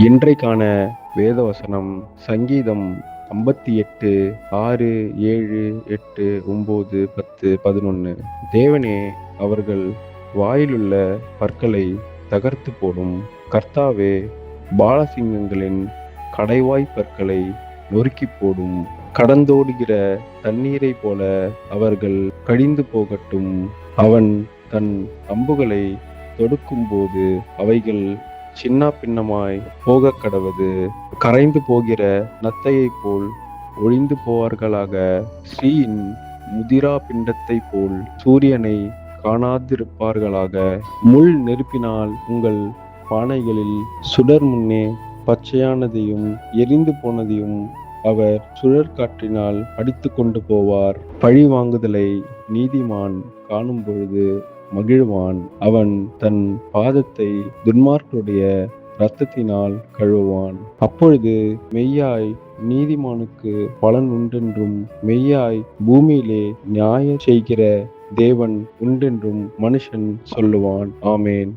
இன்றைக்கான வேதவசனம் சங்கீதம் 58 6, 7, 8, 9, 10, 11. தேவனே, அவர்கள் வாயிலுள்ள பற்களை தகர்த்து போடும். கர்த்தாவே, பாலசிங்கங்களின் கடைவாய் பற்களை நொறுக்கி போடும். கடந்தோடுகிற தண்ணீரை போல அவர்கள் கடிந்து போகட்டும். அவன் தன் அம்புகளை தொடுக்கும்போது அவைகள் சின்ன பின்னமாய் போக கடவது. கரைந்து போகிற நத்தையைப் போல் ஒழிந்து போவார்களாக. ஸ்ரீயின் முதிரா பிண்டத்தை போல் சூரியனை காணாதிருப்பார்களாக. முள் நெருப்பினால் உங்கள் பானைகளில் சுடர் முன்னே பச்சையானதையும் எரிந்து போனதையும் அவர் சுழற்காற்றினால் அடித்து கொண்டு போவார். பழி வாங்குதலை நீதிமான் காணும் பொழுது மகிழ்வான். அவன் தன் பாதத்தை துன்மார்க்கருடைய இரத்தத்தினால் கழுவுவான். அப்பொழுது மெய்யாய் நீதிமானுக்கு பலன் உண்டென்றும், மெய்யாய் பூமியிலே நியாயம் செய்கிற தேவன் உண்டென்றும் மனுஷன் சொல்லுவான். ஆமேன்.